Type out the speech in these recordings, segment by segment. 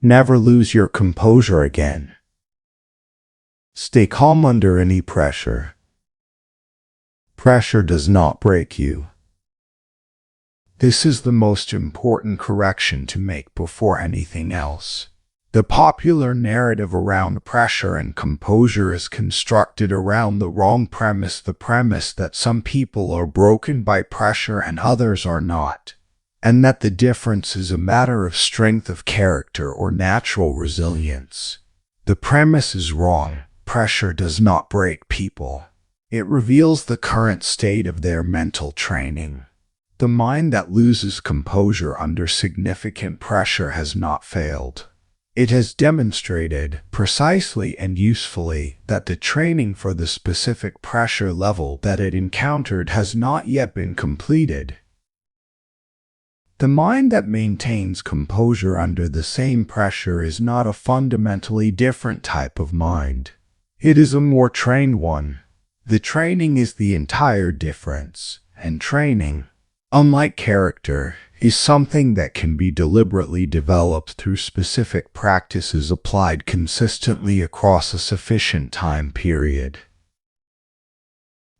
Never lose your composure again. Stay calm under any pressure. Pressure does not break you. This is the most important correction to make before anything else. The popular narrative around pressure and composure is constructed around the wrong premise, the premise that some people are broken by pressure and others are not, and that the difference is a matter of strength of character or natural resilience. The premise is wrong. Pressure does not break people. It reveals the current state of their mental training. The mind that loses composure under significant pressure has not failed. It has demonstrated, precisely and usefully, that the training for the specific pressure level that it encountered has not yet been completed. The mind that maintains composure under the same pressure is not a fundamentally different type of mind. It is a more trained one. The training is the entire difference, and training, unlike character, is something that can be deliberately developed through specific practices applied consistently across a sufficient time period.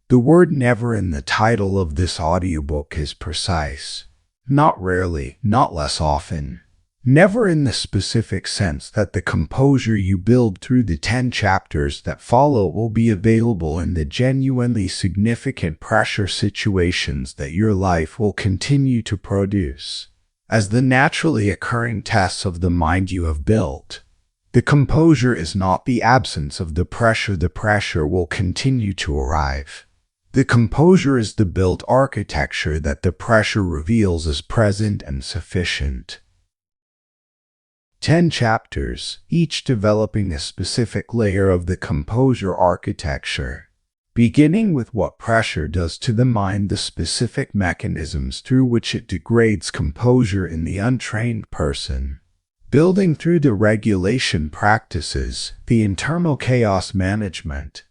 The word never in the title of this audiobook is precise. Not rarely, not less often. Never in the specific sense that the composure you build through the 10 chapters that follow will be available in the genuinely significant pressure situations that your life will continue to produce. As the naturally occurring tests of the mind you have built, the composure is not the absence of the pressure will continue to arrive. The composure is the built architecture that the pressure reveals as present and sufficient. 10 chapters, each developing a specific layer of the composure architecture, beginning with what pressure does to the mind, the specific mechanisms through which it degrades composure in the untrained person, building through the regulation practices, the internal chaos management,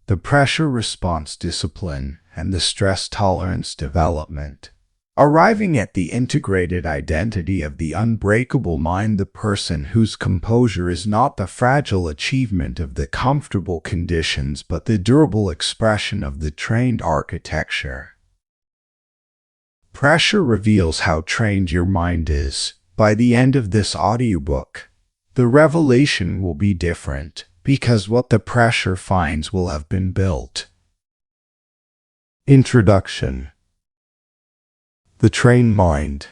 the pressure response discipline, and the stress tolerance development, arriving at the integrated identity of the unbreakable mind, the person whose composure is not the fragile achievement of the comfortable conditions but the durable expression of the trained architecture. Pressure reveals how trained your mind is. By the end of this audiobook, the revelation will be different, because what the pressure finds will have been built. Introduction. The trained mind.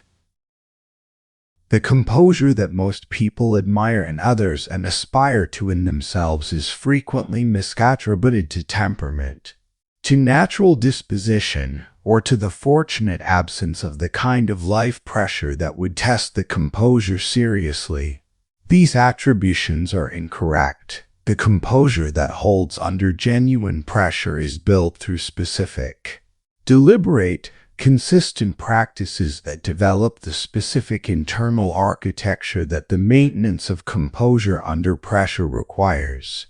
The composure that most people admire in others and aspire to in themselves is frequently misattributed to temperament, to natural disposition, or to the fortunate absence of the kind of life pressure that would test the composure seriously. These attributions are incorrect. The composure that holds under genuine pressure is built through specific, deliberate, consistent practices that develop the specific internal architecture that the maintenance of composure under pressure requires.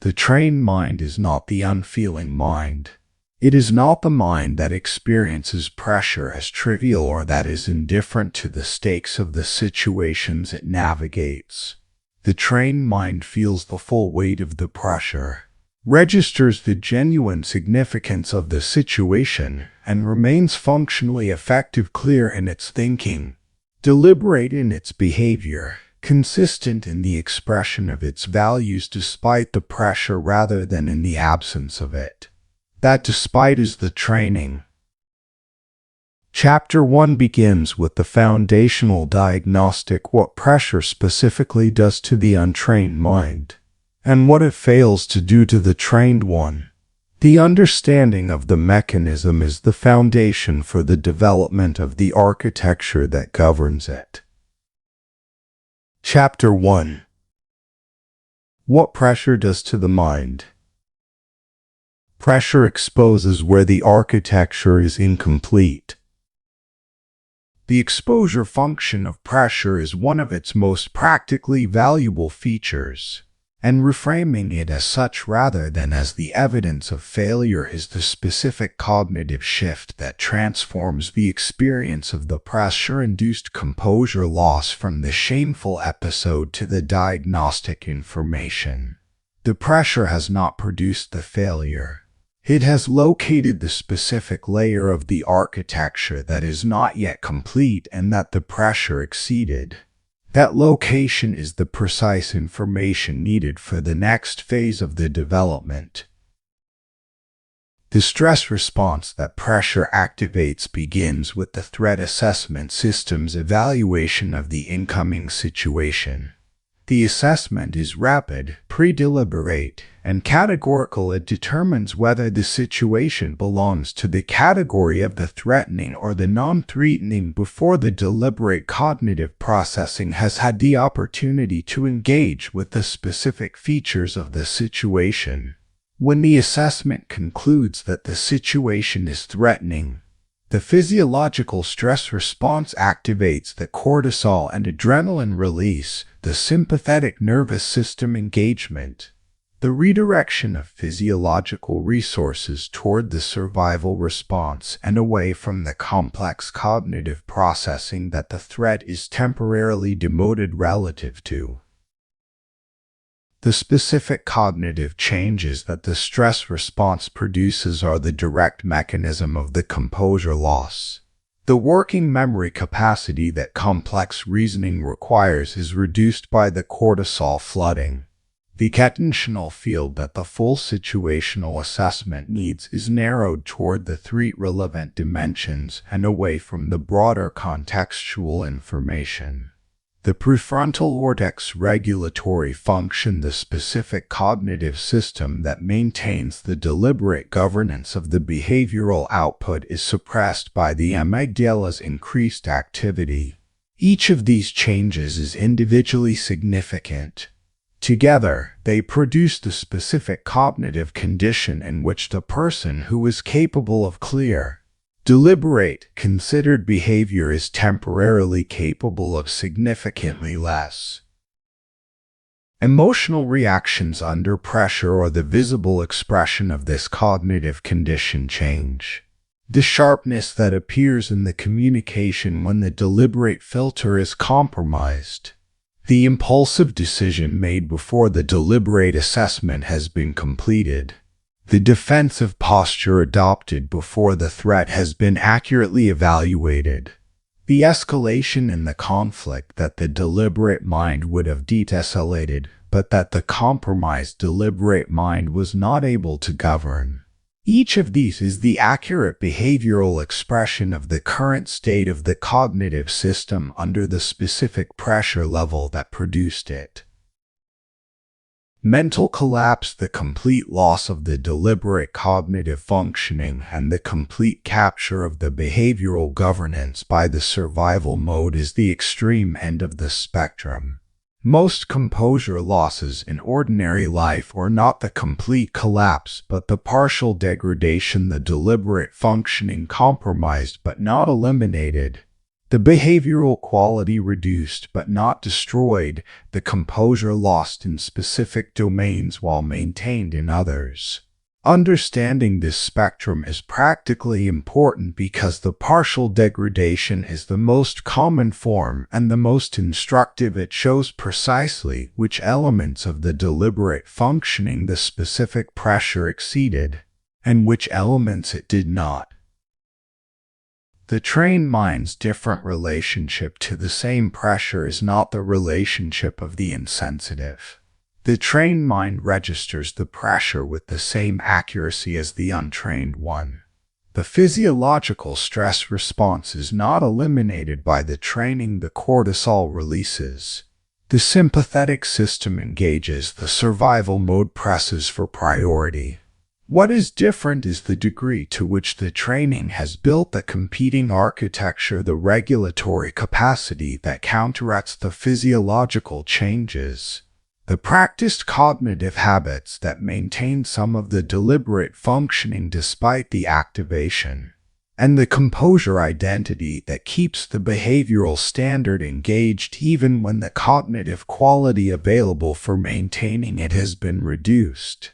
The trained mind is not the unfeeling mind. It is not the mind that experiences pressure as trivial or that is indifferent to the stakes of the situations it navigates. The trained mind feels the full weight of the pressure, registers the genuine significance of the situation, and remains functionally effective, clear in its thinking, deliberate in its behavior, consistent in the expression of its values despite the pressure rather than in the absence of it. That despite is the training. Chapter 1 begins with the foundational diagnostic: what pressure specifically does to the untrained mind, and what it fails to do to the trained one. The understanding of the mechanism is the foundation for the development of the architecture that governs it. Chapter 1. What pressure does to the mind. Pressure exposes where the architecture is incomplete. The exposure function of pressure is one of its most practically valuable features, and reframing it as such rather than as the evidence of failure is the specific cognitive shift that transforms the experience of the pressure-induced composure loss from the shameful episode to the diagnostic information. The pressure has not produced the failure. It has located the specific layer of the architecture that is not yet complete and that the pressure exceeded. That location is the precise information needed for the next phase of the development. The stress response that pressure activates begins with the threat assessment system's evaluation of the incoming situation. The assessment is rapid, pre-deliberate, and categorical. It determines whether the situation belongs to the category of the threatening or the non-threatening before the deliberate cognitive processing has had the opportunity to engage with the specific features of the situation. When the assessment concludes that the situation is threatening, the physiological stress response activates the cortisol and adrenaline release, the sympathetic nervous system engagement, the redirection of physiological resources toward the survival response and away from the complex cognitive processing that the threat is temporarily demoted relative to. The specific cognitive changes that the stress response produces are the direct mechanism of the composure loss. The working memory capacity that complex reasoning requires is reduced by the cortisol flooding. The attentional field that the full situational assessment needs is narrowed toward the three relevant dimensions and away from the broader contextual information. The prefrontal cortex regulatory function, the specific cognitive system that maintains the deliberate governance of the behavioral output, is suppressed by the amygdala's increased activity. Each of these changes is individually significant. Together, they produce the specific cognitive condition in which the person who is capable of clear, deliberate, considered behavior is temporarily capable of significantly less. Emotional reactions under pressure are the visible expression of this cognitive condition change. The sharpness that appears in the communication when the deliberate filter is compromised. The impulsive decision made before the deliberate assessment has been completed. The defensive posture adopted before the threat has been accurately evaluated. The escalation in the conflict that the deliberate mind would have de-escalated, but that the compromised deliberate mind was not able to govern. Each of these is the accurate behavioral expression of the current state of the cognitive system under the specific pressure level that produced it. Mental collapse, the complete loss of the deliberate cognitive functioning and the complete capture of the behavioral governance by the survival mode, is the extreme end of the spectrum. Most composure losses in ordinary life are not the complete collapse but the partial degradation, the deliberate functioning compromised but not eliminated, the behavioral quality reduced but not destroyed, the composure lost in specific domains while maintained in others. Understanding this spectrum is practically important because the partial degradation is the most common form and the most instructive. It shows precisely which elements of the deliberate functioning the specific pressure exceeded, and which elements it did not. The trained mind's different relationship to the same pressure is not the relationship of the insensitive. The trained mind registers the pressure with the same accuracy as the untrained one. The physiological stress response is not eliminated by the training the cortisol releases. The sympathetic system engages, the survival mode presses for priority. What is different is the degree to which the training has built the competing architecture, the regulatory capacity that counteracts the physiological changes. The practiced cognitive habits that maintain some of the deliberate functioning despite the activation, and the composure identity that keeps the behavioral standard engaged even when the cognitive quality available for maintaining it has been reduced.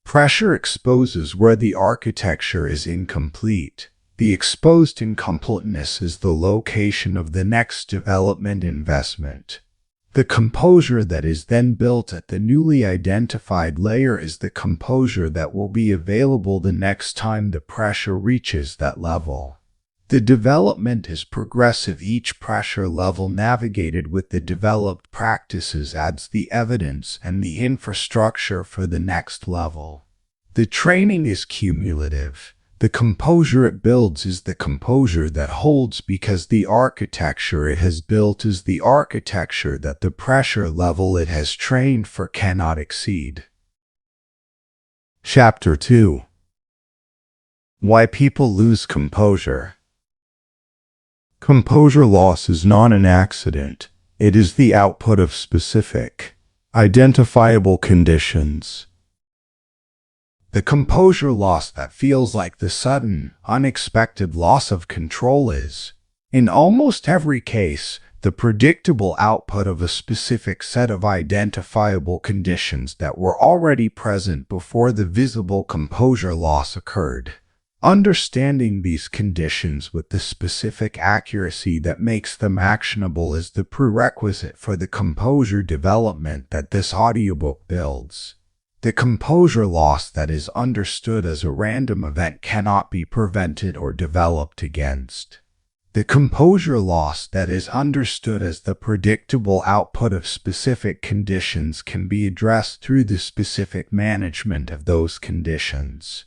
Pressure exposes where the architecture is incomplete. The exposed incompleteness is the location of the next development investment. The composure that is then built at the newly identified layer is the composure that will be available the next time the pressure reaches that level. The development is progressive. Each pressure level navigated with the developed practices adds the evidence and the infrastructure for the next level. The training is cumulative. The composure it builds is the composure that holds because the architecture it has built is the architecture that the pressure level it has trained for cannot exceed. Chapter 2. Why people lose composure. Composure loss is not an accident. It is the output of specific, identifiable conditions. The composure loss that feels like the sudden, unexpected loss of control is, in almost every case, the predictable output of a specific set of identifiable conditions that were already present before the visible composure loss occurred. Understanding these conditions with the specific accuracy that makes them actionable is the prerequisite for the composure development that this audiobook builds. The composure loss that is understood as a random event cannot be prevented or developed against. The composure loss that is understood as the predictable output of specific conditions can be addressed through the specific management of those conditions.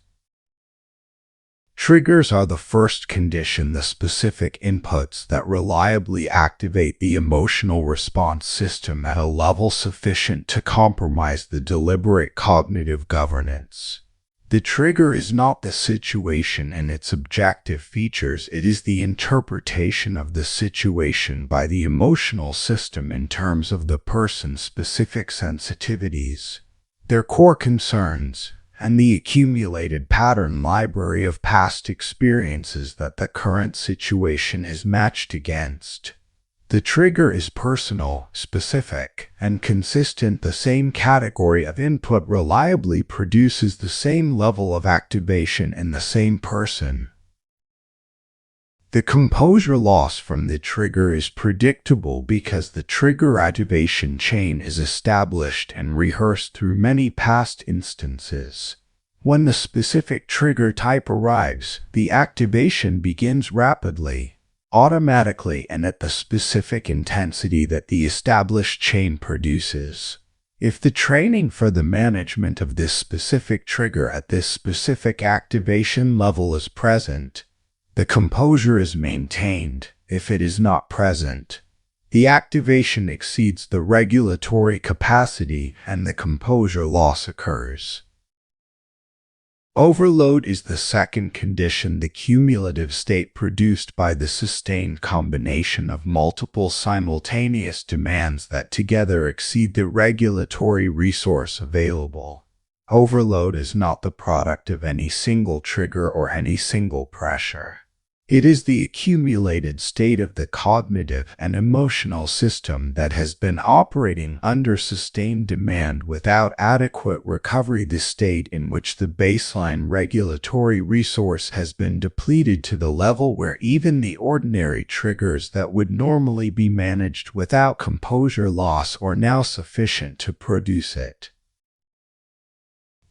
Triggers are the first condition, the specific inputs that reliably activate the emotional response system at a level sufficient to compromise the deliberate cognitive governance. The trigger is not the situation and its objective features, it is the interpretation of the situation by the emotional system in terms of the person's specific sensitivities, their core concerns, and the accumulated pattern library of past experiences that the current situation is matched against. The trigger is personal, specific, and consistent. The same category of input reliably produces the same level of activation in the same person. The composure loss from the trigger is predictable because the trigger activation chain is established and rehearsed through many past instances. When the specific trigger type arrives, the activation begins rapidly, automatically, and at the specific intensity that the established chain produces. If the training for the management of this specific trigger at this specific activation level is present, the composure is maintained. If it is not present, the activation exceeds the regulatory capacity and the composure loss occurs. Overload is the second condition, the cumulative state produced by the sustained combination of multiple simultaneous demands that together exceed the regulatory resource available. Overload is not the product of any single trigger or any single pressure. It is the accumulated state of the cognitive and emotional system that has been operating under sustained demand without adequate recovery, the state in which the baseline regulatory resource has been depleted to the level where even the ordinary triggers that would normally be managed without composure loss are now sufficient to produce it.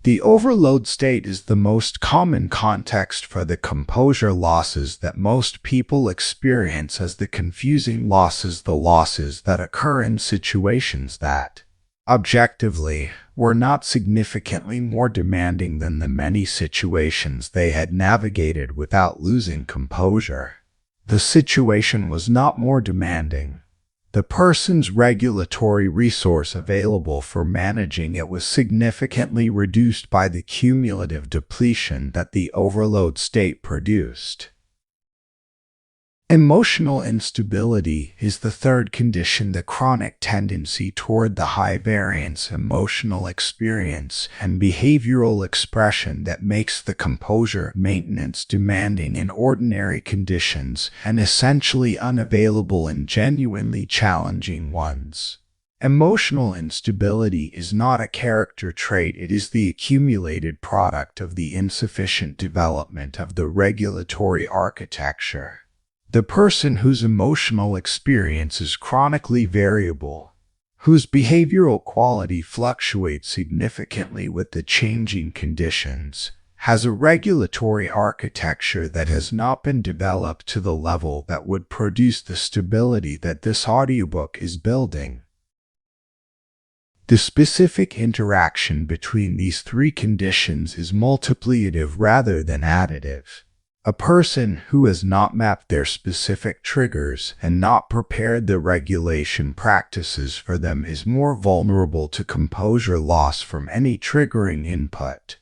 The overload state is the most common context for the composure losses that most people experience as the confusing losses, the losses that occur in situations that, objectively, were not significantly more demanding than the many situations they had navigated without losing composure. The situation was not more demanding. The person's regulatory resource available for managing it was significantly reduced by the cumulative depletion that the overload state produced. Emotional instability is the third condition, the chronic tendency toward the high-variance emotional experience and behavioral expression that makes the composure maintenance demanding in ordinary conditions and essentially unavailable in genuinely challenging ones. Emotional instability is not a character trait, it is the accumulated product of the insufficient development of the regulatory architecture. The person whose emotional experience is chronically variable, whose behavioral quality fluctuates significantly with the changing conditions, has a regulatory architecture that has not been developed to the level that would produce the stability that this audiobook is building. The specific interaction between these three conditions is multiplicative rather than additive. A person who has not mapped their specific triggers and not prepared the regulation practices for them is more vulnerable to composure loss from any triggering input.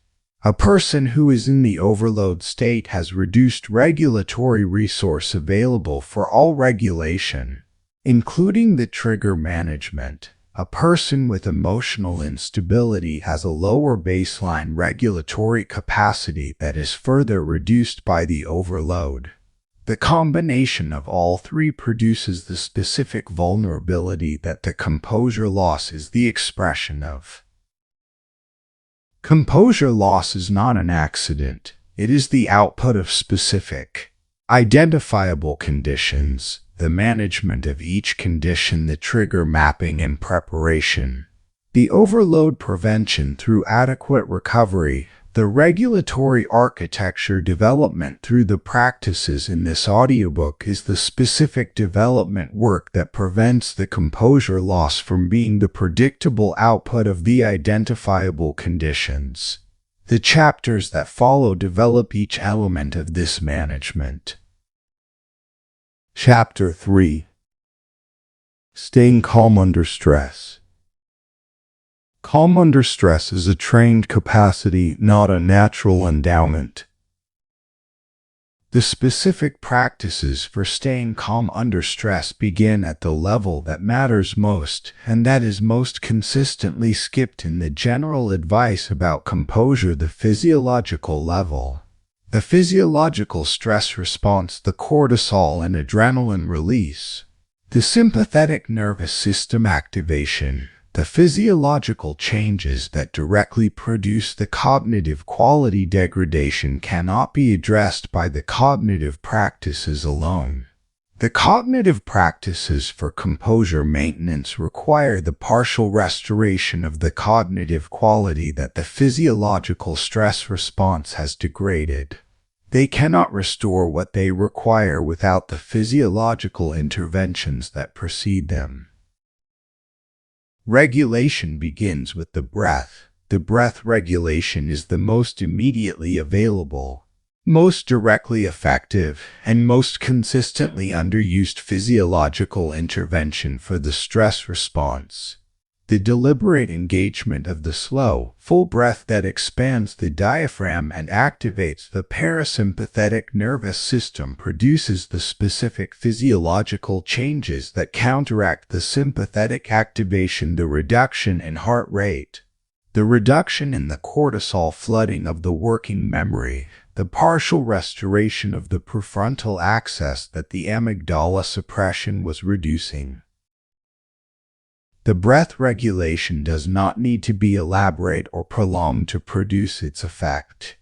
A person who is in the overload state has reduced regulatory resource available for all regulation, including the trigger management. A person with emotional instability has a lower baseline regulatory capacity that is further reduced by the overload. The combination of all three produces the specific vulnerability that the composure loss is the expression of. Composure loss is not an accident. It is the output of specific, identifiable conditions. The management of each condition, the trigger mapping and preparation, the overload prevention through adequate recovery, the regulatory architecture development through the practices in this audiobook is the specific development work that prevents the composure loss from being the predictable output of the identifiable conditions. The chapters that follow develop each element of this management. Chapter 3. Staying calm under stress. Calm under stress is a trained capacity, not a natural endowment. The specific practices for staying calm under stress begin at the level that matters most, and that is most consistently skipped in the general advice about composure, the physiological level. The physiological stress response, the cortisol and adrenaline release, the sympathetic nervous system activation, the physiological changes that directly produce the cognitive quality degradation cannot be addressed by the cognitive practices alone. The cognitive practices for composure maintenance require the partial restoration of the cognitive quality that the physiological stress response has degraded. They cannot restore what they require without the physiological interventions that precede them. Regulation begins with the breath. The breath regulation is the most immediately available, most directly effective, and most consistently underused physiological intervention for the stress response. The deliberate engagement of the slow, full breath that expands the diaphragm and activates the parasympathetic nervous system produces the specific physiological changes that counteract the sympathetic activation, the reduction in heart rate, the reduction in the cortisol flooding of the working memory, the partial restoration of the prefrontal axis that the amygdala suppression was reducing. The breath regulation does not need to be elaborate or prolonged to produce its effect.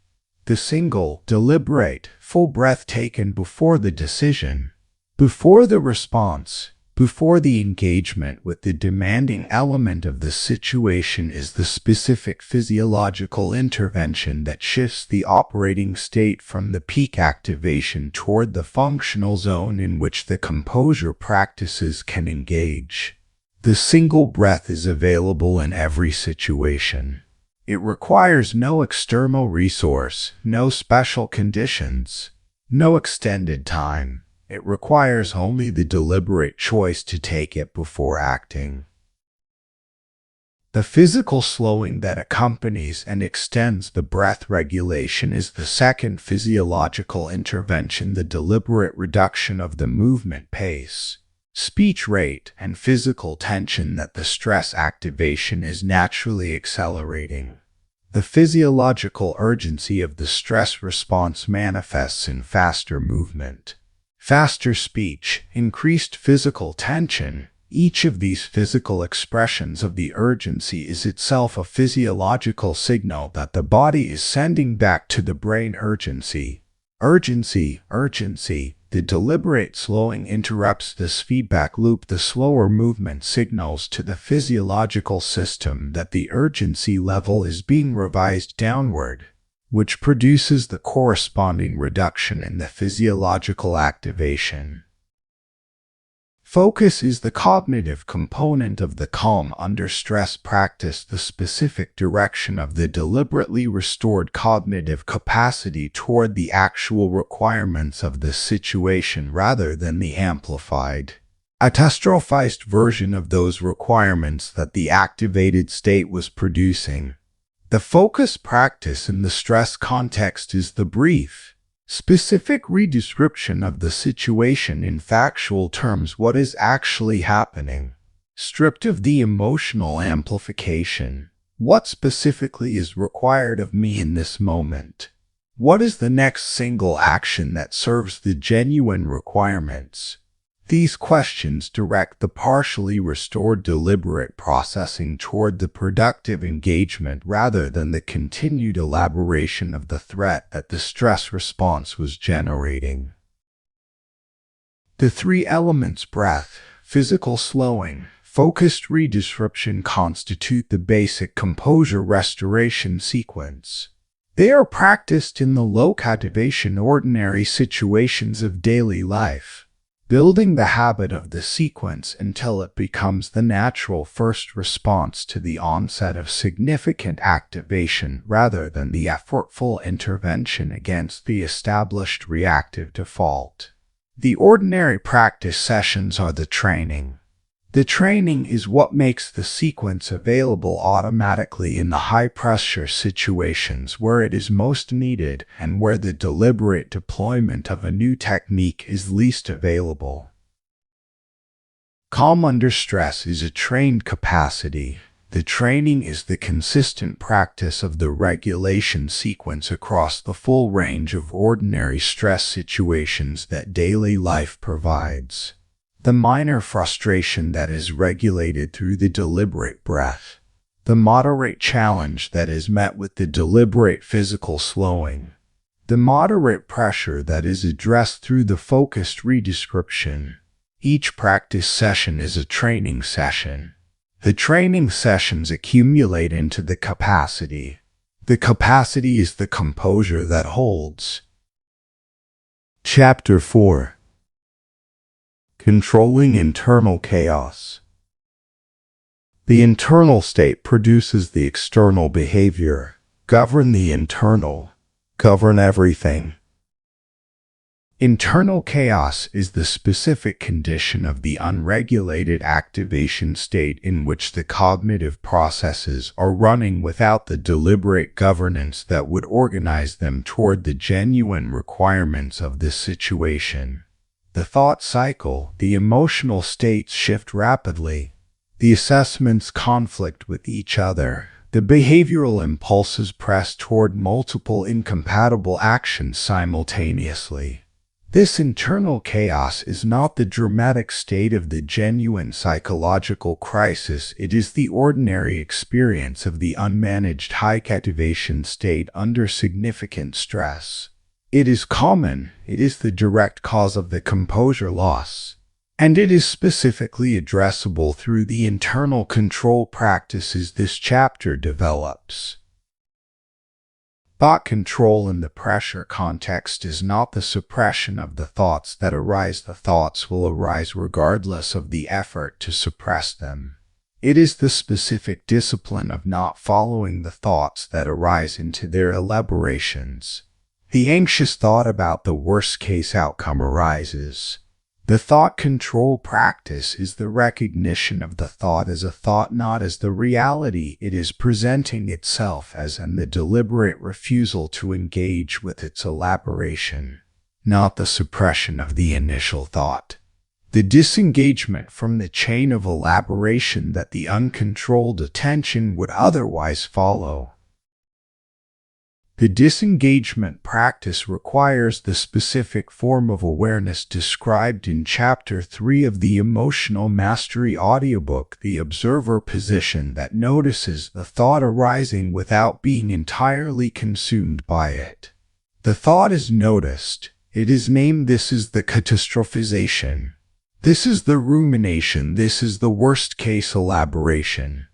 The single, deliberate, full breath taken before the decision, before the response, before the engagement with the demanding element of the situation is the specific physiological intervention that shifts the operating state from the peak activation toward the functional zone in which the composure practices can engage. The single breath is available in every situation. It requires no external resource, no special conditions, no extended time. It requires only the deliberate choice to take it before acting. The physical slowing that accompanies and extends the breath regulation is the second physiological intervention, the deliberate reduction of the movement pace, speech rate, and physical tension that the stress activation is naturally accelerating. The physiological urgency of the stress response manifests in faster movement, faster speech, increased physical tension. Each of these physical expressions of the urgency is itself a physiological signal that the body is sending back to the brain urgency. Urgency, urgency. The deliberate slowing interrupts this feedback loop. The slower movement signals to the physiological system that the urgency level is being revised downward, which produces the corresponding reduction in the physiological activation. Focus is the cognitive component of the calm under stress practice, the specific direction of the deliberately restored cognitive capacity toward the actual requirements of the situation rather than the amplified, catastrophized version of those requirements that the activated state was producing. The focus practice in the stress context is the brief, specific redescription of the situation in factual terms, what is actually happening, stripped of the emotional amplification. What specifically is required of me in this moment? What is the next single action that serves the genuine requirements? These questions direct the partially restored deliberate processing toward the productive engagement rather than the continued elaboration of the threat that the stress response was generating. The three elements breath, physical slowing, focused redescription constitute the basic composure restoration sequence. They are practiced in the low-activation ordinary situations of daily life, building the habit of the sequence until it becomes the natural first response to the onset of significant activation rather than the effortful intervention against the established reactive default. The ordinary practice sessions are the training. The training is what makes the sequence available automatically in the high-pressure situations where it is most needed and where the deliberate deployment of a new technique is least available. Calm under stress is a trained capacity. The training is the consistent practice of the regulation sequence across the full range of ordinary stress situations that daily life provides. The minor frustration that is regulated through the deliberate breath. The moderate challenge that is met with the deliberate physical slowing. The moderate pressure that is addressed through the focused redescription. Each practice session is a training session. The training sessions accumulate into the capacity. The capacity is the composure that holds. Chapter 4. Controlling internal chaos. The internal state produces the external behavior. Govern the internal. Govern everything. Internal chaos is the specific condition of the unregulated activation state in which the cognitive processes are running without the deliberate governance that would organize them toward the genuine requirements of the situation. The thought cycle, the emotional states shift rapidly. The assessments conflict with each other. The behavioral impulses press toward multiple incompatible actions simultaneously. This internal chaos is not the dramatic state of the genuine psychological crisis. It is the ordinary experience of the unmanaged high-activation state under significant stress. It is common, it is the direct cause of the composure loss, and it is specifically addressable through the internal control practices this chapter develops. Thought control in the pressure context is not the suppression of the thoughts that arise. The thoughts will arise regardless of the effort to suppress them. It is the specific discipline of not following the thoughts that arise into their elaborations. The anxious thought about the worst-case outcome arises. The thought control practice is the recognition of the thought as a thought, not as the reality it is presenting itself as, and the deliberate refusal to engage with its elaboration, not the suppression of the initial thought. The disengagement from the chain of elaboration that the uncontrolled attention would otherwise follow. The disengagement practice requires the specific form of awareness described in Chapter 3 of the Emotional Mastery Audiobook, the observer position that notices the thought arising without being entirely consumed by it. The thought is noticed. It is named. This is the catastrophization. This is the rumination. This is the worst-case elaboration.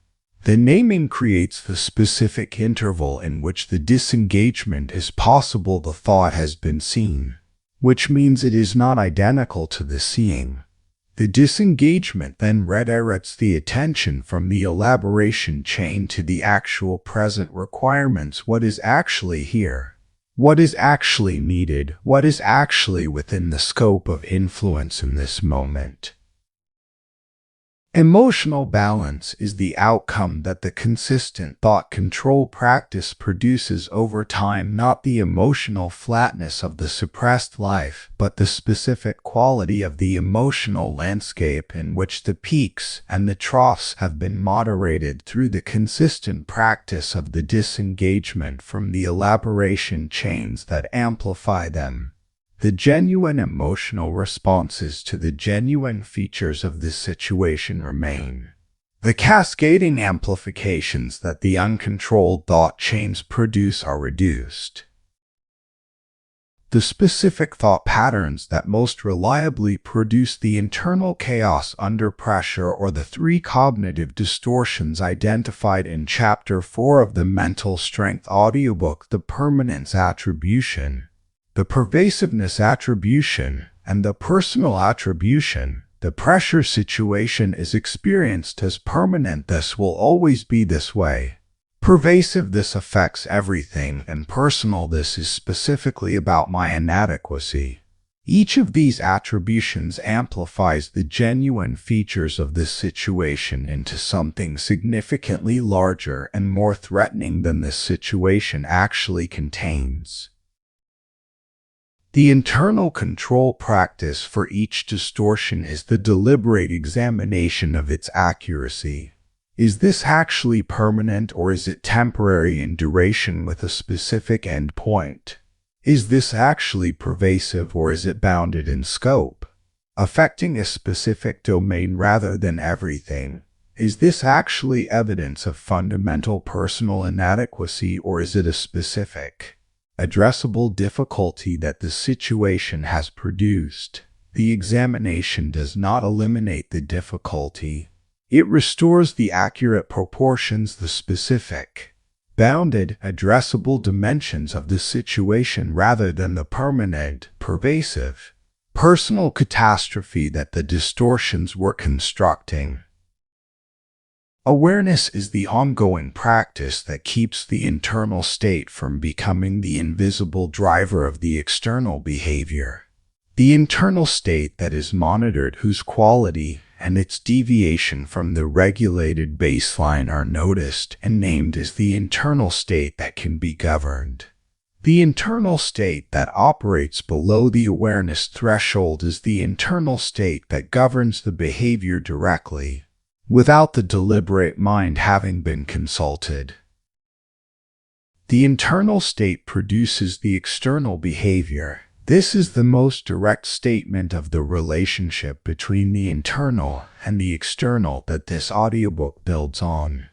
The naming creates the specific interval in which the disengagement is possible. The thought has been seen, which means it is not identical to the seeing. The disengagement then redirects the attention from the elaboration chain to the actual present requirements. What is actually here? What is actually needed? What is actually within the scope of influence in this moment? Emotional balance is the outcome that the consistent thought control practice produces over time, not the emotional flatness of the suppressed life, but the specific quality of the emotional landscape in which the peaks and the troughs have been moderated through the consistent practice of the disengagement from the elaboration chains that amplify them. The genuine emotional responses to the genuine features of this situation remain. The cascading amplifications that the uncontrolled thought chains produce are reduced. The specific thought patterns that most reliably produce the internal chaos under pressure, or the three cognitive distortions identified in Chapter 4 of the Mental Strength Audiobook: the permanence attribution, the pervasiveness attribution, and the personal attribution. The pressure situation is experienced as permanent. This will always be this way. Pervasive, this affects everything, and personal, this is specifically about my inadequacy. Each of these attributions amplifies the genuine features of this situation into something significantly larger and more threatening than this situation actually contains. The internal control practice for each distortion is the deliberate examination of its accuracy. Is this actually permanent, or is it temporary in duration with a specific endpoint? Is this actually pervasive, or is it bounded in scope, affecting a specific domain rather than everything? Is this actually evidence of fundamental personal inadequacy, or is it a specific, addressable difficulty that the situation has produced? The examination does not eliminate the difficulty. It restores the accurate proportions, the specific, bounded, addressable dimensions of the situation rather than the permanent, pervasive, personal catastrophe that the distortions were constructing. Awareness is the ongoing practice that keeps the internal state from becoming the invisible driver of the external behavior. The internal state that is monitored, whose quality and its deviation from the regulated baseline are noticed and named, is the internal state that can be governed. The internal state that operates below the awareness threshold is the internal state that governs the behavior directly, without the deliberate mind having been consulted. The internal state produces the external behavior. This is the most direct statement of the relationship between the internal and the external that this audiobook builds on.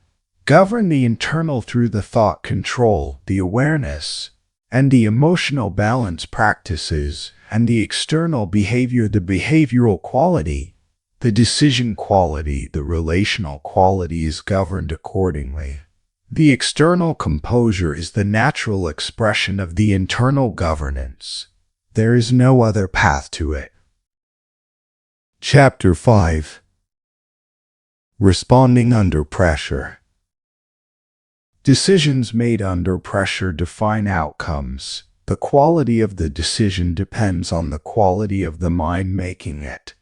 Govern the internal through the thought control, the awareness, and the emotional balance practices, and the external behavior, the behavioral quality, the decision quality, the relational quality, is governed accordingly. The external composure is the natural expression of the internal governance. There is no other path to it. Chapter 5. Responding under pressure. Decisions made under pressure define outcomes. The quality of the decision depends on the quality of the mind making it.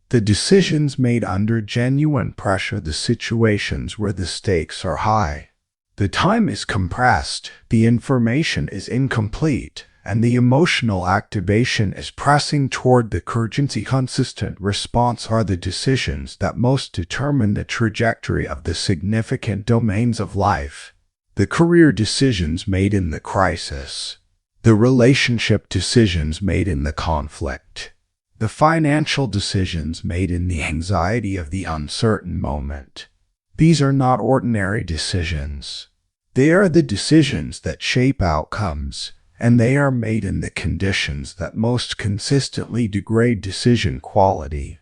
The decisions made under genuine pressure, the situations where the stakes are high. The time is compressed, the information is incomplete, and the emotional activation is pressing toward the urgency. Consistent response are the decisions that most determine the trajectory of the significant domains of life. The career decisions made in the crisis. The relationship decisions made in the conflict. The financial decisions made in the anxiety of the uncertain moment. These are not ordinary decisions. They are the decisions that shape outcomes, and they are made in the conditions that most consistently degrade decision quality.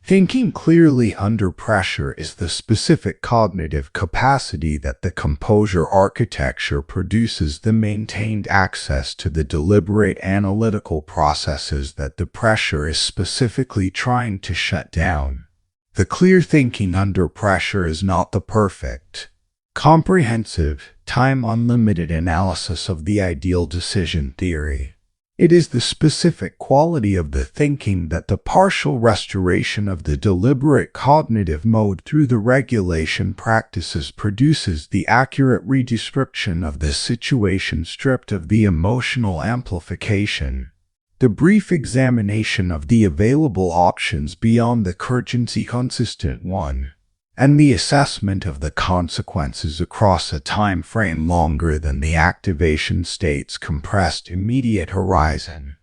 Thinking clearly under pressure is the specific cognitive capacity that the Composure architecture produces, the maintained access to the deliberate analytical processes that the pressure is specifically trying to shut down. The clear thinking under pressure is not the perfect, comprehensive, time-unlimited analysis of the ideal decision theory. It is the specific quality of the thinking that the partial restoration of the deliberate cognitive mode through the regulation practices produces the accurate redescription of the situation stripped of the emotional amplification. The brief examination of the available options beyond the urgency consistent one, and the assessment of the consequences across a time frame longer than the activation state's compressed immediate horizon.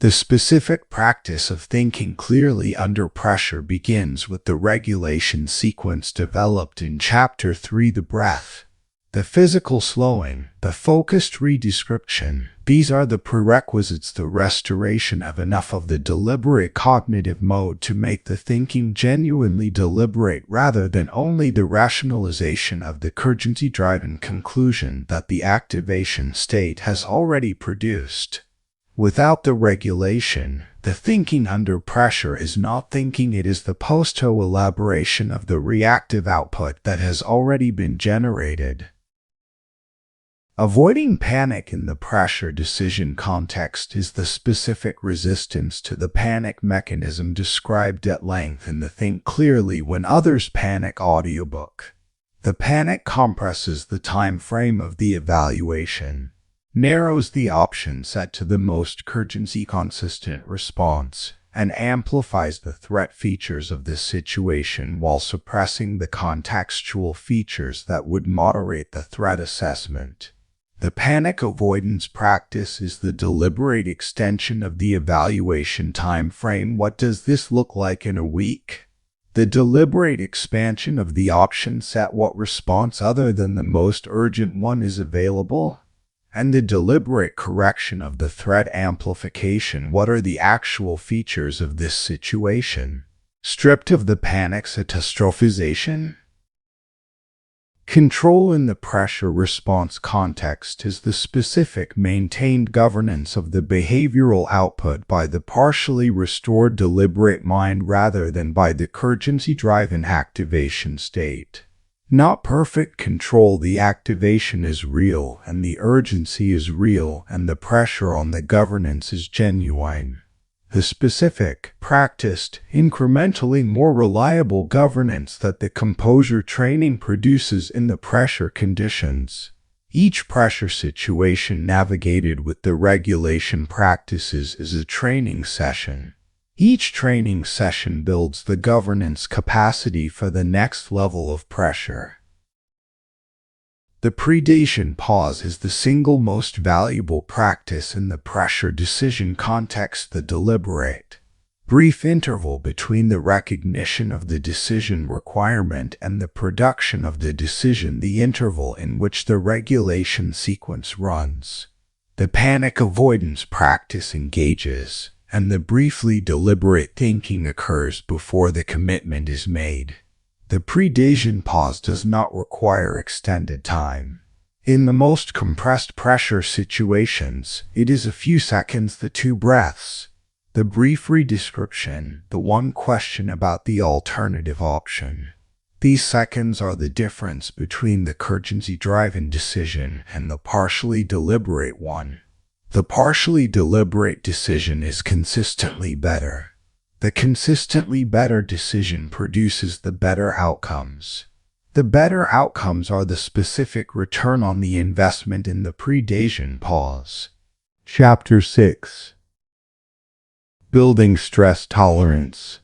The specific practice of thinking clearly under pressure begins with the regulation sequence developed in Chapter 3, the breath. The physical slowing, the focused redescription, these are the prerequisites, the restoration of enough of the deliberate cognitive mode to make the thinking genuinely deliberate rather than only the rationalization of the urgency-driven conclusion that the activation state has already produced. Without the regulation, the thinking under pressure is not thinking, it is the post-elaboration of the reactive output that has already been generated. Avoiding panic in the pressure decision context is the specific resistance to the panic mechanism described at length in the Think Clearly When Others Panic audiobook. The panic compresses the time frame of the evaluation, narrows the option set to the most urgency-consistent response, and amplifies the threat features of the situation while suppressing the contextual features that would moderate the threat assessment. The panic avoidance practice is the deliberate extension of the evaluation time frame. What does this look like in a week? The deliberate expansion of the option set. What response other than the most urgent one is available? And the deliberate correction of the threat amplification. What are the actual features of this situation, stripped of the panic's catastrophization? Control in the pressure response context is the specific maintained governance of the behavioral output by the partially restored deliberate mind rather than by the urgency-driven activation state. Not perfect control. The activation is real, and the urgency is real, and the pressure on the governance is genuine. The specific, practiced, incrementally more reliable governance that the Composure training produces in the pressure conditions. Each pressure situation navigated with the regulation practices is a training session. Each training session builds the governance capacity for the next level of pressure. The predation pause is the single most valuable practice in the pressure decision context. The deliberate, brief interval between the recognition of the decision requirement and the production of the decision, the interval in which the regulation sequence runs. The panic avoidance practice engages, and the briefly deliberate thinking occurs before the commitment is made. The predation pause does not require extended time. In the most compressed pressure situations, it is a few seconds, the 2 breaths, the brief redescription, the one question about the alternative option, These seconds are the difference between the urgency-driven decision and the partially deliberate one. The partially deliberate decision is consistently better. The consistently better decision produces the better outcomes. The better outcomes are the specific return on the investment in the predation pause. Chapter 6. Building stress tolerance.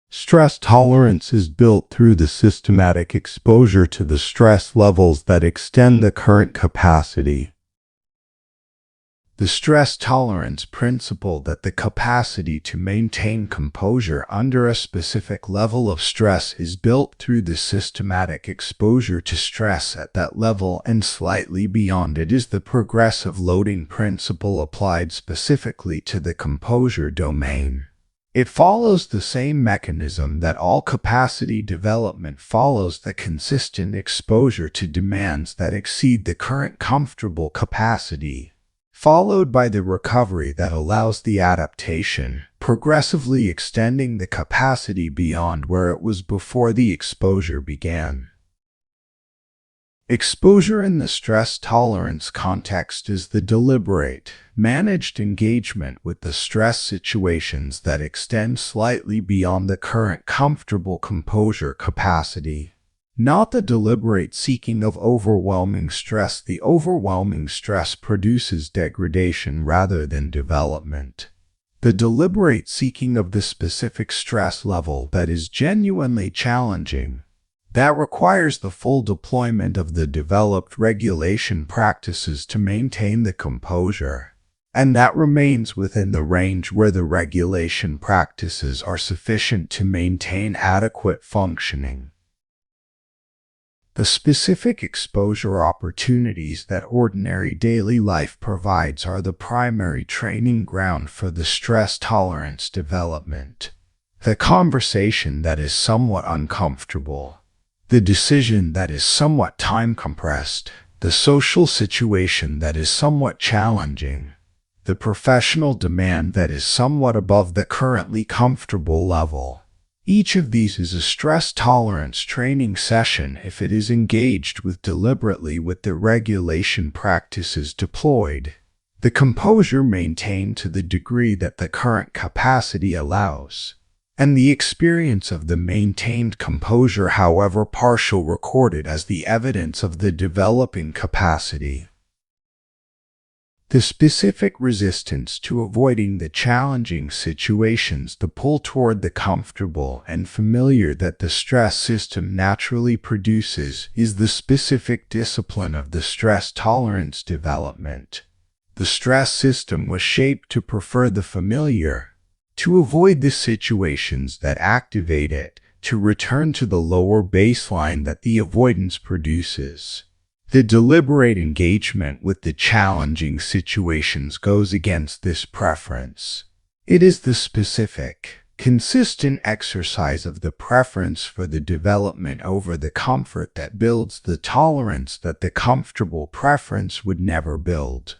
Stress tolerance is built through the systematic exposure to the stress levels that extend the current capacity. The stress tolerance principle that the capacity to maintain composure under a specific level of stress is built through the systematic exposure to stress at that level and slightly beyond it is the progressive loading principle applied specifically to the composure domain. It follows the same mechanism that all capacity development follows: the consistent exposure to demands that exceed the current comfortable capacity, followed by the recovery that allows the adaptation, progressively extending the capacity beyond where it was before the exposure began. Exposure in the stress tolerance context is the deliberate, managed engagement with the stress situations that extend slightly beyond the current comfortable composure capacity. Not the deliberate seeking of overwhelming stress. The overwhelming stress produces degradation rather than development. The deliberate seeking of the specific stress level that is genuinely challenging, that requires the full deployment of the developed regulation practices to maintain the composure, and that remains within the range where the regulation practices are sufficient to maintain adequate functioning. The specific exposure opportunities that ordinary daily life provides are the primary training ground for the stress tolerance development. The conversation that is somewhat uncomfortable, the decision that is somewhat time compressed, the social situation that is somewhat challenging, the professional demand that is somewhat above the currently comfortable level. Each of these is a stress tolerance training session if it is engaged with deliberately with the regulation practices deployed, the composure maintained to the degree that the current capacity allows, and the experience of the maintained composure, however partial, recorded as the evidence of the developing capacity. The specific resistance to avoiding the challenging situations, the pull toward the comfortable and familiar that the stress system naturally produces, is the specific discipline of the stress tolerance development. The stress system was shaped to prefer the familiar, to avoid the situations that activate it, to return to the lower baseline that the avoidance produces. The deliberate engagement with the challenging situations goes against this preference. It is the specific, consistent exercise of the preference for the development over the comfort that builds the tolerance that the comfortable preference would never build.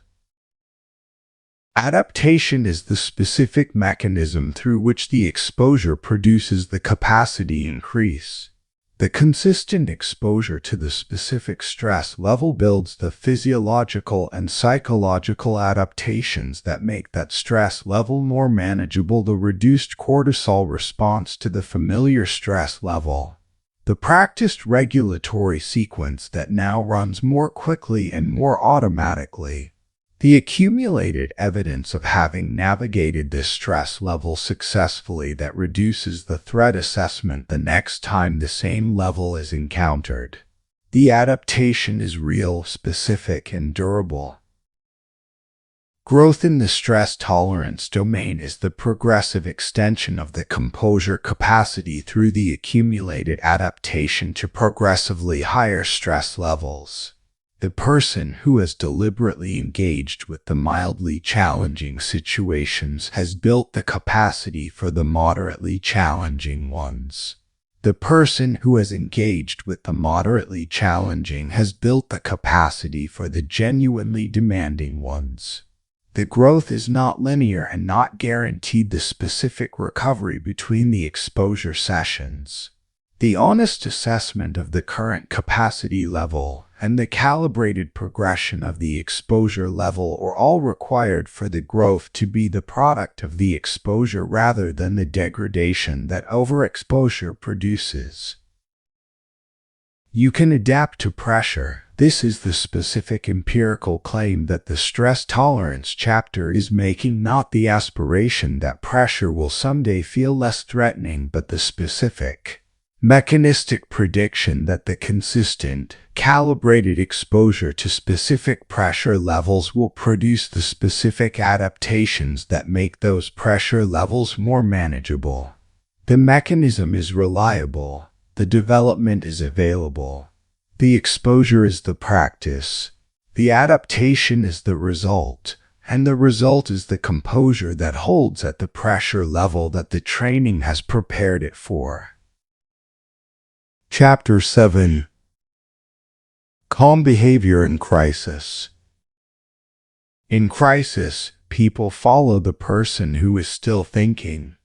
Adaptation is the specific mechanism through which the exposure produces the capacity increase. The consistent exposure to the specific stress level builds the physiological and psychological adaptations that make that stress level more manageable. The reduced cortisol response to the familiar stress level, the practiced regulatory sequence that now runs more quickly and more automatically. The accumulated evidence of having navigated this stress level successfully that reduces the threat assessment the next time the same level is encountered. The adaptation is real, specific, and durable. Growth in the stress tolerance domain is the progressive extension of the composure capacity through the accumulated adaptation to progressively higher stress levels. The person who has deliberately engaged with the mildly challenging situations has built the capacity for the moderately challenging ones. The person who has engaged with the moderately challenging has built the capacity for the genuinely demanding ones. The growth is not linear and not guaranteed the specific recovery between the exposure sessions. The honest assessment of the current capacity level and the calibrated progression of the exposure level are all required for the growth to be the product of the exposure rather than the degradation that overexposure produces. You can adapt to pressure. This is the specific empirical claim that the stress tolerance chapter is making, not the aspiration that pressure will someday feel less threatening, but the specific mechanistic prediction that the consistent, calibrated exposure to specific pressure levels will produce the specific adaptations that make those pressure levels more manageable. The mechanism is reliable. The development is available. The exposure is the practice. The adaptation is the result. And the result is the composure that holds at the pressure level that the training has prepared it for. Chapter 7. Calm Behavior in Crisis. In crisis, people follow the person who is still thinking.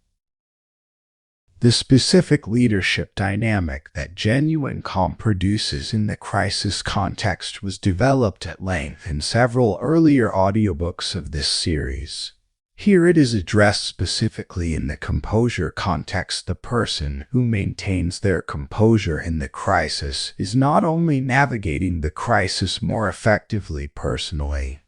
The specific leadership dynamic that genuine calm produces in the crisis context was developed at length in several earlier audiobooks of this series. Here it is addressed specifically in the composure context. The person who maintains their composure in the crisis is not only navigating the crisis more effectively personally,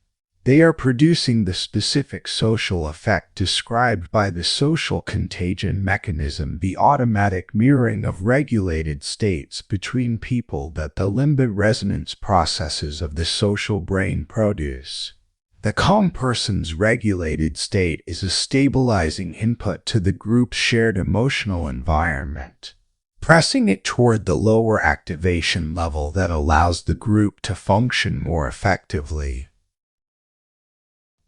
they are producing the specific social effect described by the social contagion mechanism, the automatic mirroring of regulated states between people that the limbic resonance processes of the social brain produce. The calm person's regulated state is a stabilizing input to the group's shared emotional environment, pressing it toward the lower activation level that allows the group to function more effectively.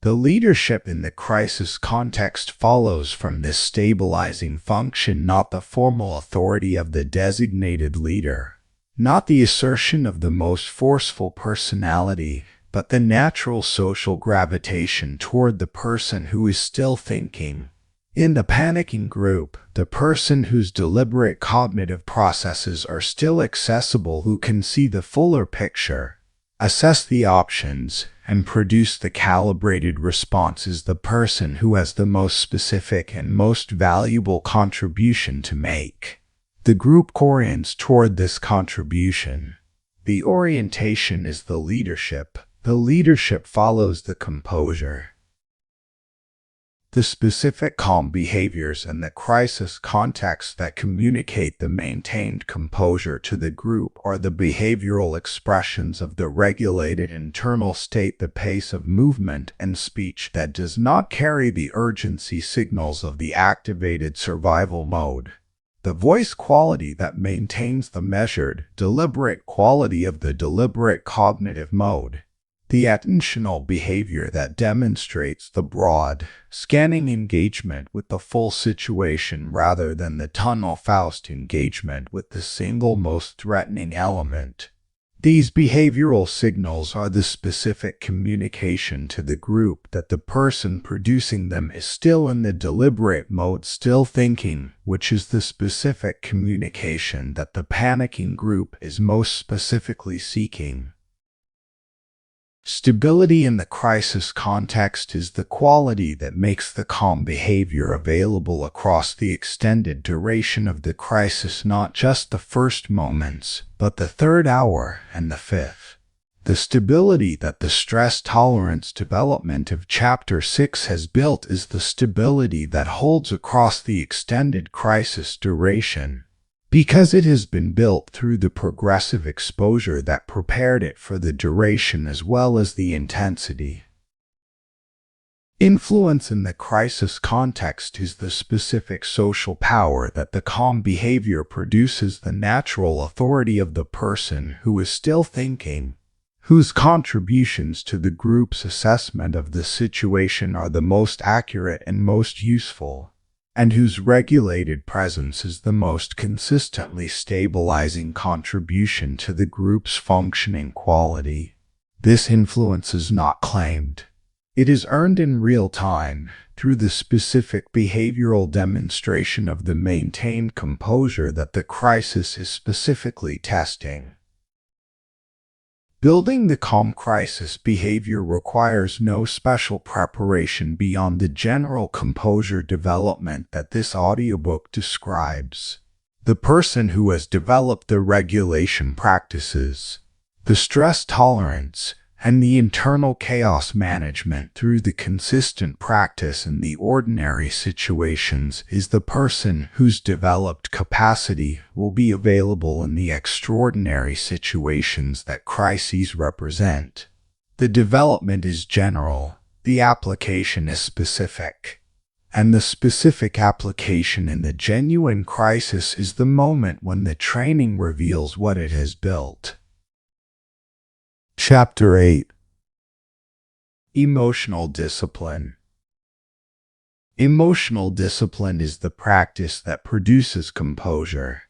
The leadership in the crisis context follows from this stabilizing function, not the formal authority of the designated leader, not the assertion of the most forceful personality, but the natural social gravitation toward the person who is still thinking. In the panicking group, the person whose deliberate cognitive processes are still accessible, who can see the fuller picture, assess the options, and produce the calibrated response, is the person who has the most specific and most valuable contribution to make. The group orients toward this contribution. The orientation is the leadership. The leadership follows the composure. The specific calm behaviors in the crisis context that communicate the maintained composure to the group are the behavioral expressions of the regulated internal state, the pace of movement and speech that does not carry the urgency signals of the activated survival mode, the voice quality that maintains the measured, deliberate quality of the deliberate cognitive mode, the attentional behavior that demonstrates the broad, scanning engagement with the full situation rather than the tunnel-focused engagement with the single most threatening element. These behavioral signals are the specific communication to the group that the person producing them is still in the deliberate mode, still thinking, which is the specific communication that the panicking group is most specifically seeking. Stability in the crisis context is the quality that makes the calm behavior available across the extended duration of the crisis, not just the first moments, but the third hour and the fifth. The stability that the stress tolerance development of Chapter 6 has built is the stability that holds across the extended crisis duration, because it has been built through the progressive exposure that prepared it for the duration as well as the intensity. Influence in the crisis context is the specific social power that the calm behavior produces, the natural authority of the person who is still thinking, whose contributions to the group's assessment of the situation are the most accurate and most useful, and whose regulated presence is the most consistently stabilizing contribution to the group's functioning quality. This influence is not claimed. It is earned in real time through the specific behavioral demonstration of the maintained composure that the crisis is specifically testing. Building the calm crisis behavior requires no special preparation beyond the general composure development that this audiobook describes. The person who has developed the regulation practices, the stress tolerance, and the internal chaos management through the consistent practice in the ordinary situations is the person whose developed capacity will be available in the extraordinary situations that crises represent. The development is general, the application is specific. And the specific application in the genuine crisis is the moment when the training reveals what it has built. Chapter 8. Emotional Discipline. Emotional discipline is the practice that produces composure.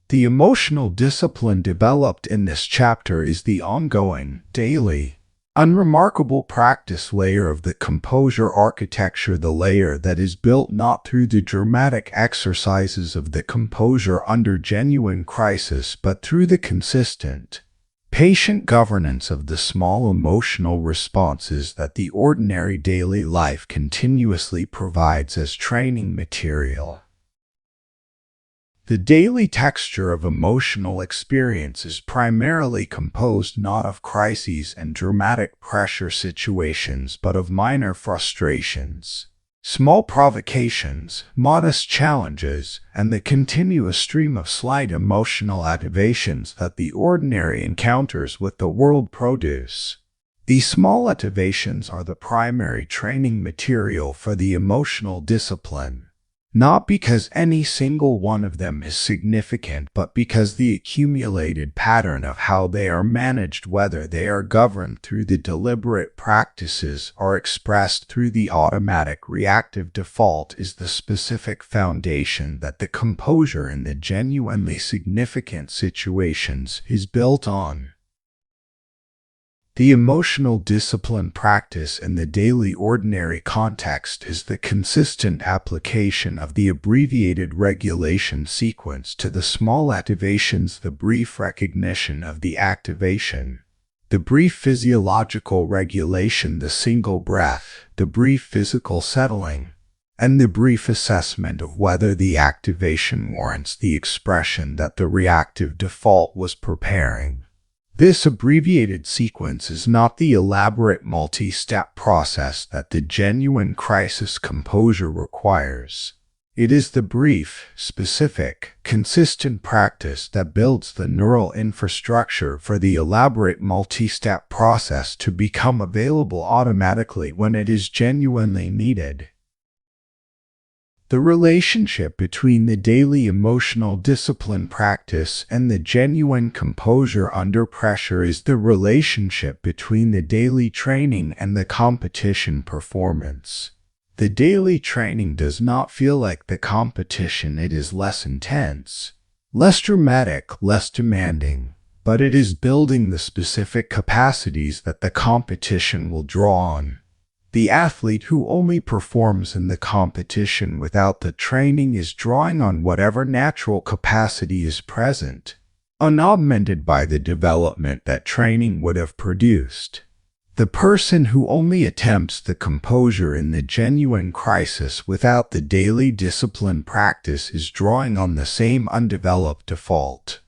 The emotional discipline developed in this chapter is the ongoing, daily, unremarkable practice layer of the composure architecture, the layer that is built not through the dramatic exercises of the composure under genuine crisis, but through the consistent, patient governance of the small emotional responses that the ordinary daily life continuously provides as training material. The daily texture of emotional experience is primarily composed not of crises and dramatic pressure situations, but of minor frustrations, small provocations, modest challenges, and the continuous stream of slight emotional activations that the ordinary encounters with the world produce. These small activations are the primary training material for the emotional discipline, not because any single one of them is significant, but because the accumulated pattern of how they are managed, whether they are governed through the deliberate practices or expressed through the automatic reactive default, is the specific foundation that the composure in the genuinely significant situations is built on. The emotional discipline practice in the daily ordinary context is the consistent application of the abbreviated regulation sequence to the small activations, the brief recognition of the activation, the brief physiological regulation, the single breath, the brief physical settling, and the brief assessment of whether the activation warrants the expression that the reactive default was preparing. This abbreviated sequence is not the elaborate multi-step process that the genuine crisis composure requires. It is the brief, specific, consistent practice that builds the neural infrastructure for the elaborate multi-step process to become available automatically when it is genuinely needed. The relationship between the daily emotional discipline practice and the genuine composure under pressure is the relationship between the daily training and the competition performance. The daily training does not feel like the competition. It is less intense, less dramatic, less demanding, but it is building the specific capacities that the competition will draw on. The athlete who only performs in the competition without the training is drawing on whatever natural capacity is present, unaugmented by the development that training would have produced. The person who only attempts the composure in the genuine crisis without the daily discipline practice is drawing on the same undeveloped default.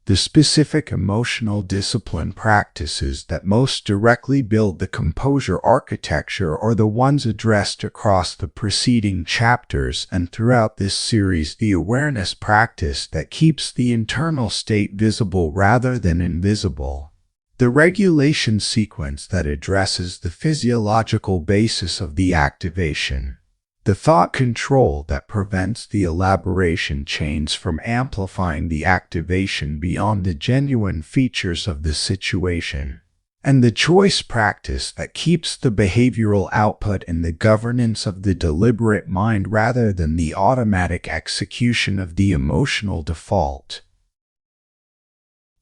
The specific emotional discipline practices that most directly build the composure architecture are the ones addressed across the preceding chapters and throughout this series: the awareness practice that keeps the internal state visible rather than invisible, the regulation sequence that addresses the physiological basis of the activation, the thought control that prevents the elaboration chains from amplifying the activation beyond the genuine features of the situation, and the choice practice that keeps the behavioral output in the governance of the deliberate mind rather than the automatic execution of the emotional default.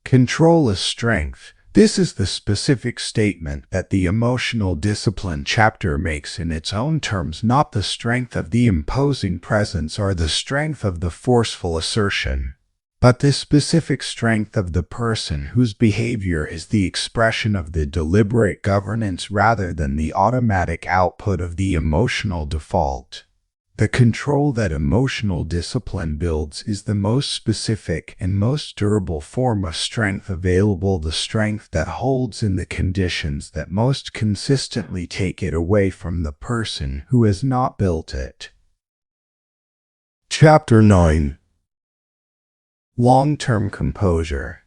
Control is strength. This is the specific statement that the emotional discipline chapter makes in its own terms, not the strength of the imposing presence or the strength of the forceful assertion, but the specific strength of the person whose behavior is the expression of the deliberate governance rather than the automatic output of the emotional default. The control that emotional discipline builds is the most specific and most durable form of strength available, the strength that holds in the conditions that most consistently take it away from the person who has not built it. Chapter 9. Long-term composure.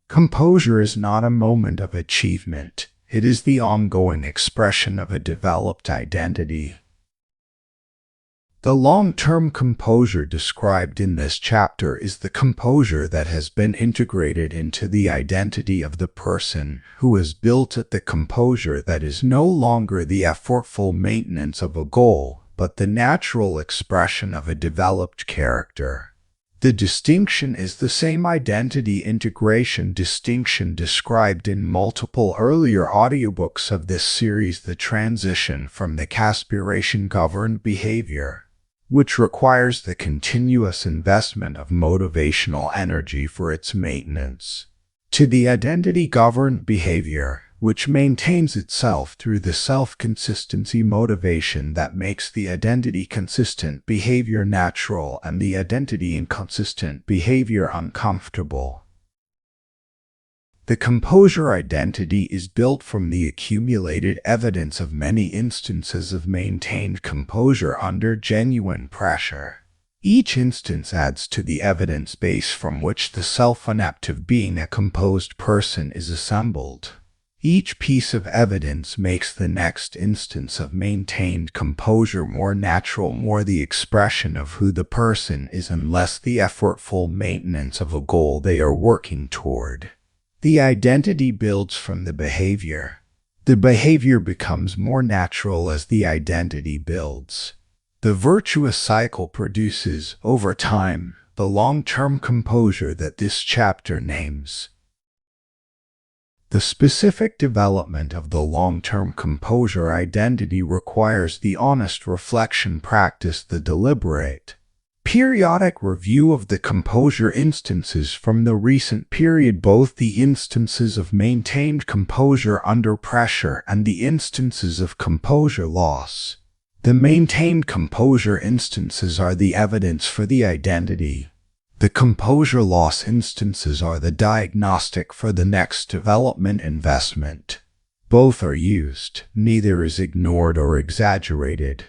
Composure is not a moment of achievement. It is the ongoing expression of a developed identity. The long-term composure described in this chapter is the composure that has been integrated into the identity of the person who has built it, the composure that is no longer the effortful maintenance of a goal, but the natural expression of a developed character. The distinction is the same identity integration distinction described in multiple earlier audiobooks of this series, the transition from the aspiration-governed behavior, which requires the continuous investment of motivational energy for its maintenance, to the identity-governed behavior, which maintains itself through the self-consistency motivation that makes the identity-consistent behavior natural and the identity-inconsistent behavior uncomfortable. The composure identity is built from the accumulated evidence of many instances of maintained composure under genuine pressure. Each instance adds to the evidence base from which the self-concept being a composed person is assembled. Each piece of evidence makes the next instance of maintained composure more natural, more the expression of who the person is and less the effortful maintenance of a goal they are working toward. The identity builds from the behavior. The behavior becomes more natural as the identity builds. The virtuous cycle produces, over time, the long-term composure that this chapter names. The specific development of the long-term composure identity requires the honest reflection practice, the deliberate, periodic review of the composure instances from the recent period, both the instances of maintained composure under pressure and the instances of composure loss. The maintained composure instances are the evidence for the identity. The composure loss instances are the diagnostic for the next development investment. Both are used, neither is ignored or exaggerated.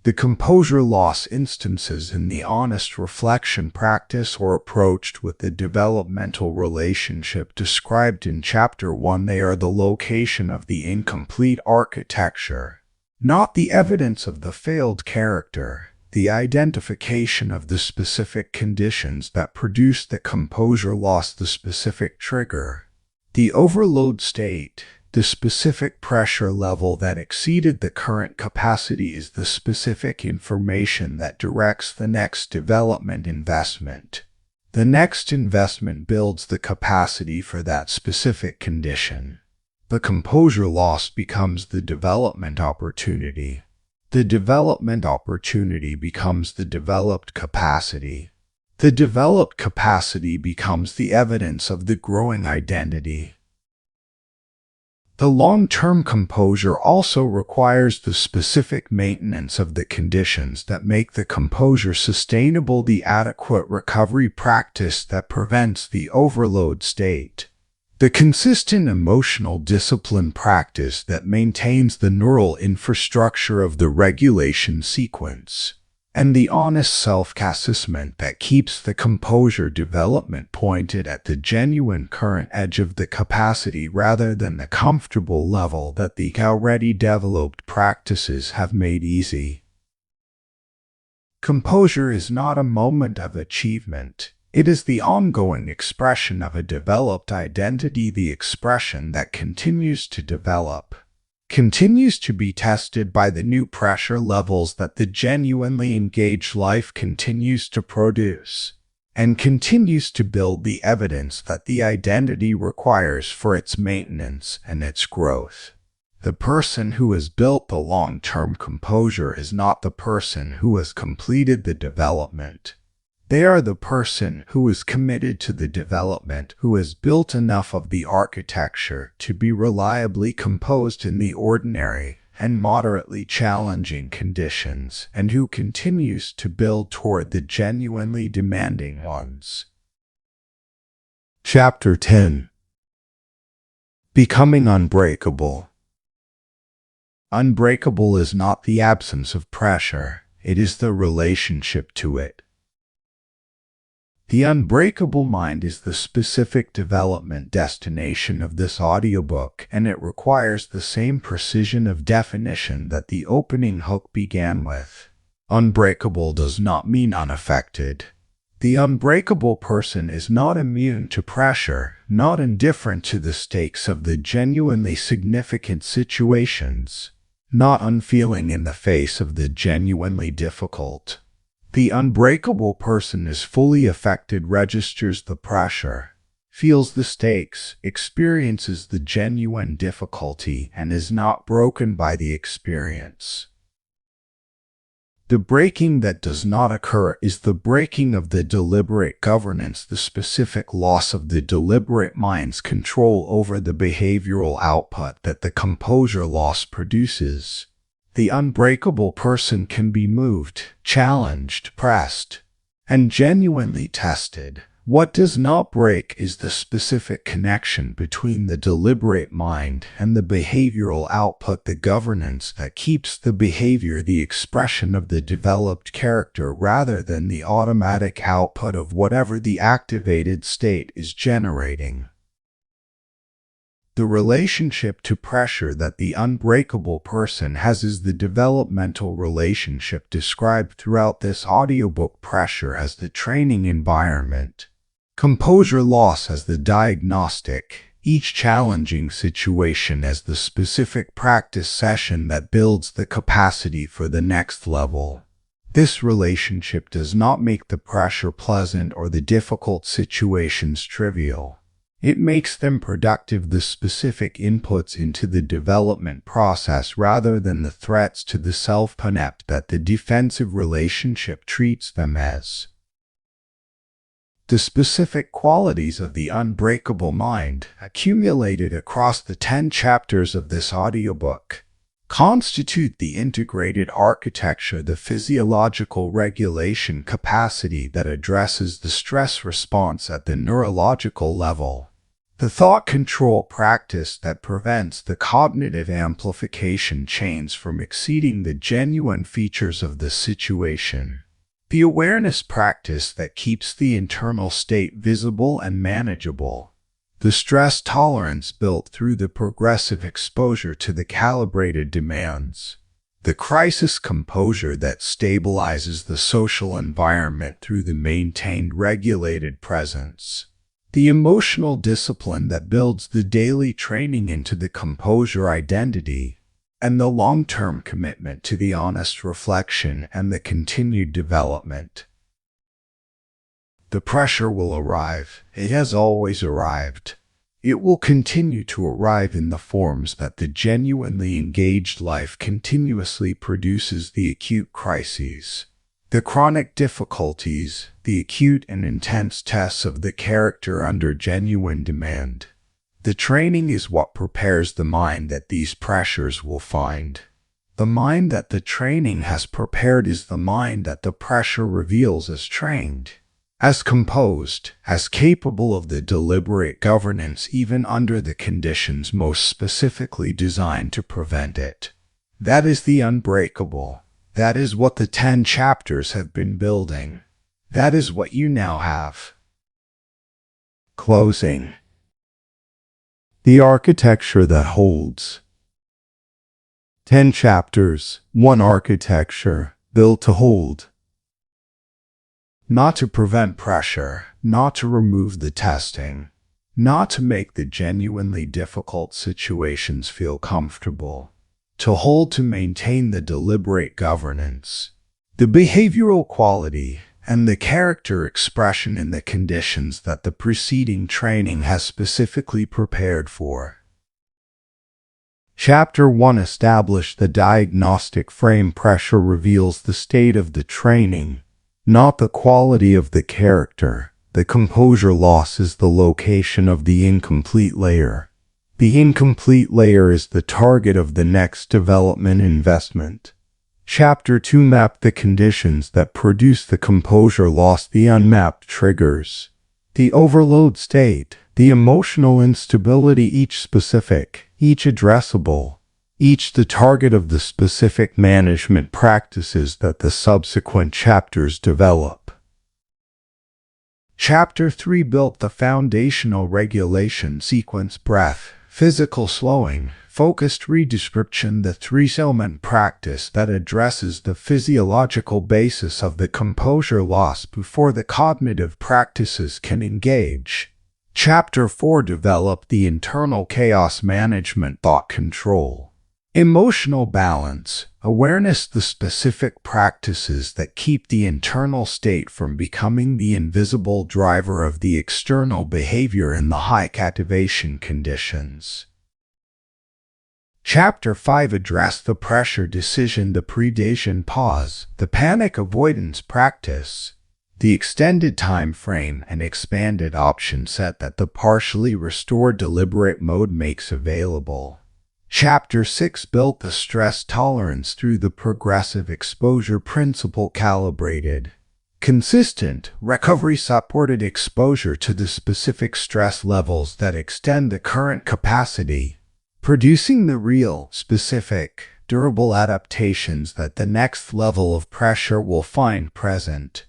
The composure loss instances in the honest reflection practice are approached with the developmental relationship described in Chapter 1. They are the location of the incomplete architecture, not the evidence of the failed character, the identification of the specific conditions that produce the composure loss, the specific trigger, the overload state. The specific pressure level that exceeded the current capacity is the specific information that directs the next development investment. The next investment builds the capacity for that specific condition. The composure loss becomes the development opportunity. The development opportunity becomes the developed capacity. The developed capacity becomes the evidence of the growing identity. The long-term composure also requires the specific maintenance of the conditions that make the composure sustainable, the adequate recovery practice that prevents the overload state, the consistent emotional discipline practice that maintains the neural infrastructure of the regulation sequence, and the honest self-assessment that keeps the composure development pointed at the genuine current edge of the capacity rather than the comfortable level that the already developed practices have made easy. Composure is not a moment of achievement. It is the ongoing expression of a developed identity, the expression that continues to develop, continues to be tested by the new pressure levels that the genuinely engaged life continues to produce. and continues to build the evidence that the identity requires for its maintenance and its growth. The person who has built the long-term composure is not the person who has completed the development. They are the person who is committed to the development, who has built enough of the architecture to be reliably composed in the ordinary and moderately challenging conditions, and who continues to build toward the genuinely demanding ones. Chapter 10. Becoming unbreakable. Unbreakable is not the absence of pressure, it is the relationship to it. The unbreakable mind is the specific development destination of this audiobook, and it requires the same precision of definition that the opening hook began with. Unbreakable does not mean unaffected. The unbreakable person is not immune to pressure, not indifferent to the stakes of the genuinely significant situations, not unfeeling in the face of the genuinely difficult. The unbreakable person is fully affected, registers the pressure, feels the stakes, experiences the genuine difficulty, and is not broken by the experience. The breaking that does not occur is the breaking of the deliberate governance, the specific loss of the deliberate mind's control over the behavioral output that the composure loss produces. The unbreakable person can be moved, challenged, pressed, and genuinely tested. What does not break is the specific connection between the deliberate mind and the behavioral output, the governance that keeps the behavior the expression of the developed character rather than the automatic output of whatever the activated state is generating. The relationship to pressure that the unbreakable person has is the developmental relationship described throughout this audiobook: pressure as the training environment, composure loss as the diagnostic, each challenging situation as the specific practice session that builds the capacity for the next level. This relationship does not make the pressure pleasant or the difficult situations trivial. It makes them productive, the specific inputs into the development process rather than the threats to the self-concept that the defensive relationship treats them as. The specific qualities of the unbreakable mind, accumulated across the 10 chapters of this audiobook, constitute the integrated architecture, the physiological regulation capacity that addresses the stress response at the neurological level, the thought control practice that prevents the cognitive amplification chains from exceeding the genuine features of the situation, the awareness practice that keeps the internal state visible and manageable, the stress tolerance built through the progressive exposure to the calibrated demands, the crisis composure that stabilizes the social environment through the maintained regulated presence, the emotional discipline that builds the daily training into the composure identity, and the long-term commitment to the honest reflection and the continued development. The pressure will arrive. It has always arrived. It will continue to arrive in the forms that the genuinely engaged life continuously produces: the acute crises, the chronic difficulties, the acute and intense tests of the character under genuine demand. The training is what prepares the mind that these pressures will find. The mind that the training has prepared is the mind that the pressure reveals as trained, as composed, as capable of the deliberate governance even under the conditions most specifically designed to prevent it. That is the unbreakable. That is what the 10 chapters have been building. That is what you now have. Closing. The architecture that holds. 10 chapters, 1 architecture, built to hold. Not to prevent pressure, not to remove the testing, not to make the genuinely difficult situations feel comfortable. To hold, to maintain the deliberate governance, the behavioral quality, and the character expression in the conditions that the preceding training has specifically prepared for. Chapter 1 Establish the diagnostic frame. Pressure reveals the state of the training, not the quality of the character. The composure loss is the location of the incomplete layer. The incomplete layer is the target of the next development investment. Chapter 2 Map the conditions that produce the composure loss. The unmapped triggers, the overload state, the emotional instability, each specific, each addressable, each the target of the specific management practices that the subsequent chapters develop. Chapter 3 Built the foundational regulation sequence. Breath, physical slowing, focused redescription. The three-element practice that addresses the physiological basis of the composure loss before the cognitive practices can engage. Chapter 4 Develop the internal chaos management. Thought control, emotional balance, awareness. The specific practices that keep the internal state from becoming the invisible driver of the external behavior in the high activation conditions. Chapter 5 Address the pressure decision, the predation pause, the panic avoidance practice, the extended time frame and expanded option set that the partially restored deliberate mode makes available. Chapter 6 Built the stress tolerance through the progressive exposure principle. Calibrated, consistent, recovery-supported exposure to the specific stress levels that extend the current capacity, producing the real, specific, durable adaptations that the next level of pressure will find present.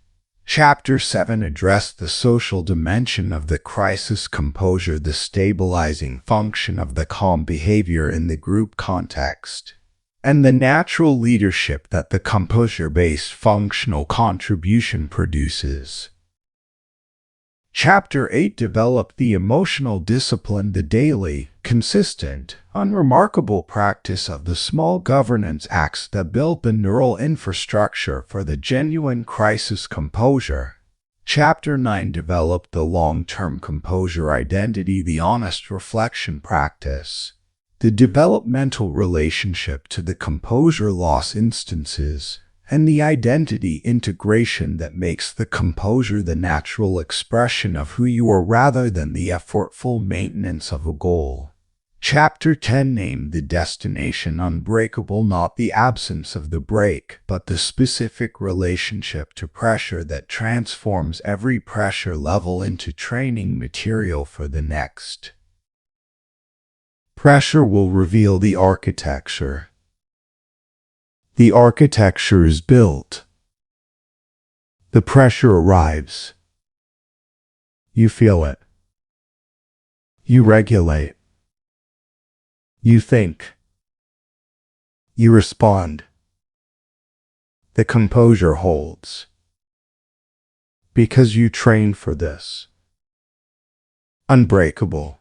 Chapter 7 Address the social dimension of the crisis composure, the stabilizing function of the calm behavior in the group context, and the natural leadership that the composure-based functional contribution produces. Chapter 8 Develop the emotional discipline, the daily, consistent, unremarkable practice of the small governance acts that build the neural infrastructure for the genuine crisis composure. Chapter 9 Develop the long-term composure identity, the honest reflection practice, the developmental relationship to the composure loss instances, and the identity integration that makes the composure the natural expression of who you are rather than the effortful maintenance of a goal. Chapter 10 Name the destination unbreakable, not the absence of the break, but the specific relationship to pressure that transforms every pressure level into training material for the next. Pressure will reveal the architecture. The architecture is built. The pressure arrives. You feel it. You regulate. You think. You respond. The composure holds. Because you train for this. Unbreakable.